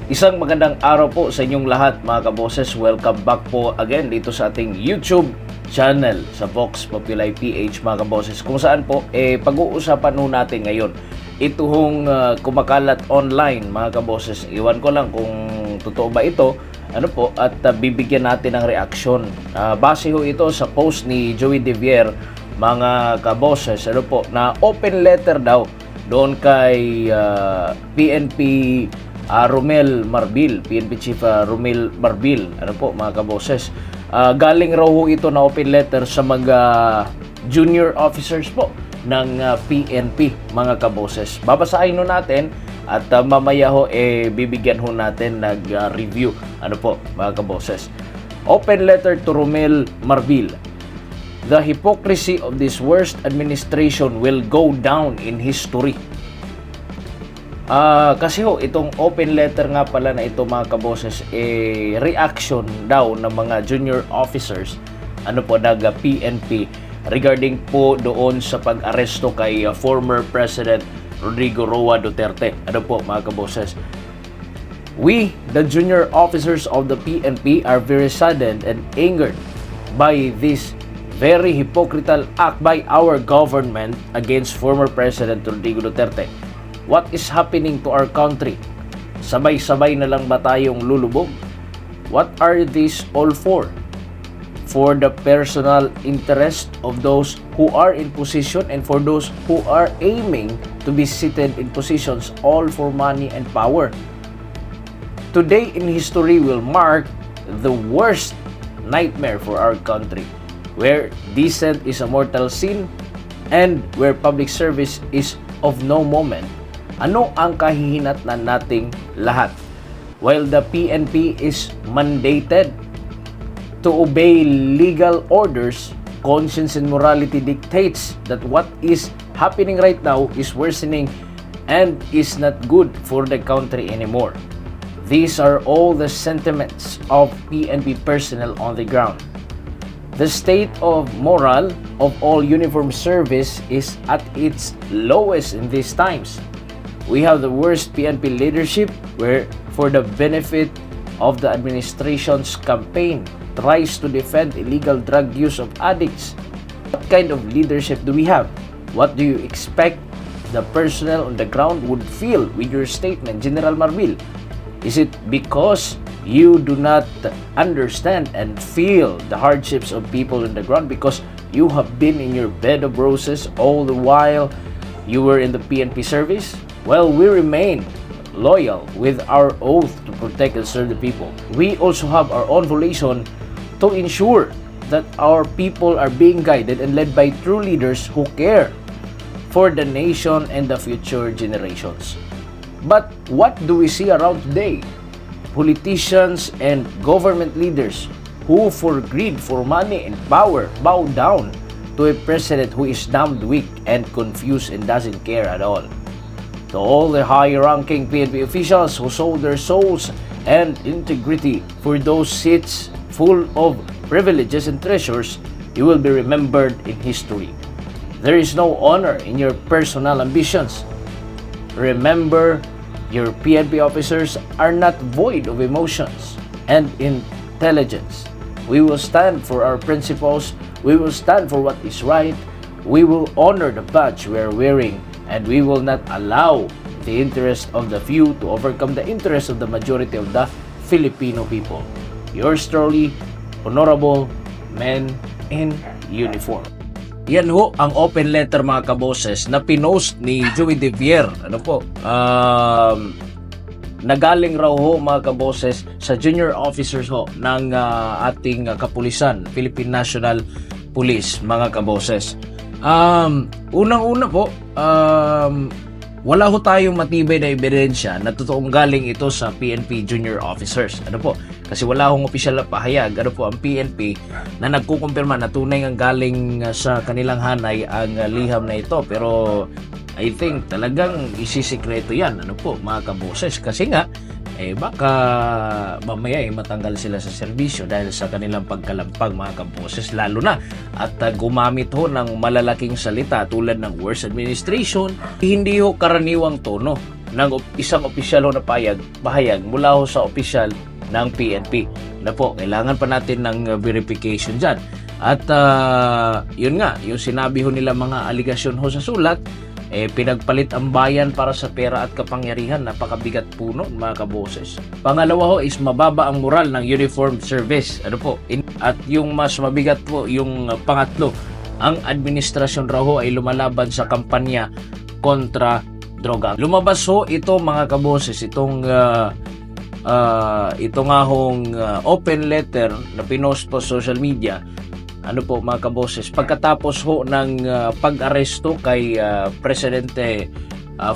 Isang magandang araw po sa inyong lahat mga kaboses. Welcome back po again dito sa ating YouTube channel sa Vox Populi PH mga kaboses. Kung saan po pag-uusapan po natin ngayon itong kumakalat online mga kaboses. Iwan ko lang kung totoo ba ito at bibigyan natin ng reaksyon. Base ho ito sa post ni Joey De Vier mga kaboses na open letter daw doon kay PNP Romel Marbil, PNP Chief Romel Marbil, mga kaboses. Galing raw ho ito na open letter sa mga junior officers po ng PNP, mga kaboses. Babasahin ho natin at mamaya ho bibigyan ho natin nag-review. Mga kaboses. Open letter to Romel Marbil. The hypocrisy of this worst administration will go down in history. Kasi ho, itong open letter nga pala na ito mga kaboses, reaction daw ng mga junior officers, PNP, regarding po doon sa pag-aresto kay former President Rodrigo Roa Duterte. Mga kaboses. We, the junior officers of the PNP, are very saddened and angered by this very hypocritical act by our government against former President Rodrigo Duterte. What is happening to our country? Sabay-sabay na lang ba tayong lulubog? What are these all for? For the personal interest of those who are in position and for those who are aiming to be seated in positions, all for money and power. Today in history will mark the worst nightmare for our country, where dissent is a mortal sin and where public service is of no moment. Ano ang kahihinatnan nating lahat? While the PNP is mandated to obey legal orders, conscience and morality dictates that what is happening right now is worsening and is not good for the country anymore. These are all the sentiments of PNP personnel on the ground. The state of moral of all uniformed service is at its lowest in these times. We have the worst PNP leadership where, for the benefit of the administration's campaign, tries to defend illegal drug use of addicts. What kind of leadership do we have? What do you expect the personnel on the ground would feel with your statement, General Marbil? Is it because you do not understand and feel the hardships of people on the ground because you have been in your bed of roses all the while you were in the PNP service? Well, we remain loyal with our oath to protect and serve the people. We also have our own volition to ensure that our people are being guided and led by true leaders who care for the nation and the future generations. But what do we see around today? Politicians and government leaders who, for greed, for money and power, bow down to a president who is damned weak and confused and doesn't care at all. To all the high-ranking PNP officials who sold their souls and integrity for those seats full of privileges and treasures, you will be remembered in history. There is no honor in your personal ambitions. Remember, your PNP officers are not void of emotions and intelligence. We will stand for our principles. We will stand for what is right. We will honor the badge we are wearing, and we will not allow the interest of the few to overcome the interest of the majority of the Filipino people. Yours truly, Honorable Men in Uniform. Yan ho ang open letter mga kaboses na pinost ni Joey De Vier. Nagaling raw ho mga kaboses sa junior officers ho ng ating kapulisan, Philippine National Police mga kaboses. Unang-una po, wala ho tayong matibay na ebidensya na totoong galing ito sa PNP junior officers. Kasi wala hong opisyal na pahayag ang PNP na nagkukumpirma na tunay ang galing sa kanilang hanay ang liham na ito. Pero I think talagang isisikreto yan mga kaboses, kasi nga baka mamaya matanggal sila sa serbisyo dahil sa kanilang pagkalampag mga kaboses, lalo na at gumamit ho ng malalaking salita tulad ng worst administration. Hindi ho karaniwang tono ng isang opisyal ho na bahayag mula ho sa opisyal ng PNP. Na po, kailangan pa natin ng verification dyan. At yun nga, yung sinabi ho nila mga aligasyon ho sa sulat, pinagpalit ang bayan para sa pera at kapangyarihan. Napakabigat po nun, mga kaboses. Pangalawa ho is mababa ang moral ng uniformed service. Ano po? At yung mas mabigat po, yung pangatlo, ang administrasyon raw ho ay lumalaban sa kampanya kontra droga. Lumabas ho ito, mga kaboses, ito nga hong open letter na pinost po sa social media. Ano po, mga kaboses, pagkatapos ho ng pag-aresto kay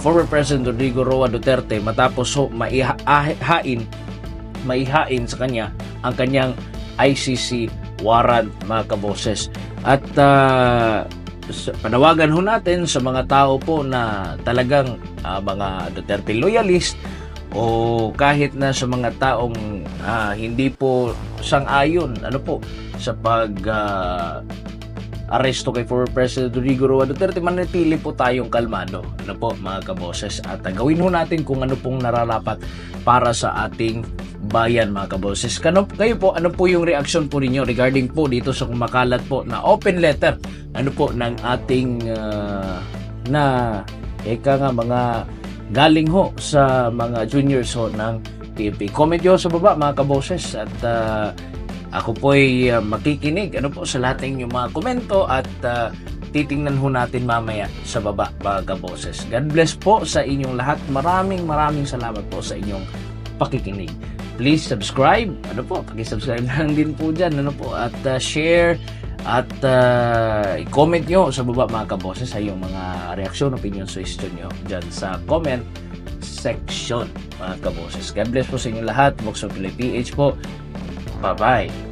former President Rodrigo Roa Duterte, matapos ho maihain sa kanya ang kanyang ICC warrant, mga kaboses. At panawagan ho natin sa mga tao po na talagang mga Duterte loyalist, o kahit na sa mga taong hindi po sang-ayon sa aresto kay former President Rodrigo Roa Duterte, manatili po tayong kalmado, mga kaboses, at gawin ho natin kung ano pong nararapat para sa ating bayan, mga kaboses. Kayo po, ano po yung reaction po ninyo regarding po dito sa kumakalat po na open letter ng ating mga galing ho sa mga juniors ho ng PNP. Comment nyo sa baba, mga kaboses, at ako po ay makikinig sa lahat ng inyong mga komento, at titingnan ho natin mamaya sa baba, mga kaboses. God bless po sa inyong lahat. Maraming salamat po sa inyong pakikinig. Please subscribe, paki-subscribe lang din po dyan, at share, at i-comment nyo sa baba, mga kaboses, sa iyong mga reaksyon, opinion, suggestion nyo dyan sa comment section, mga kaboses. God bless po sa inyong lahat. Vox Populi PH po. Bye-bye.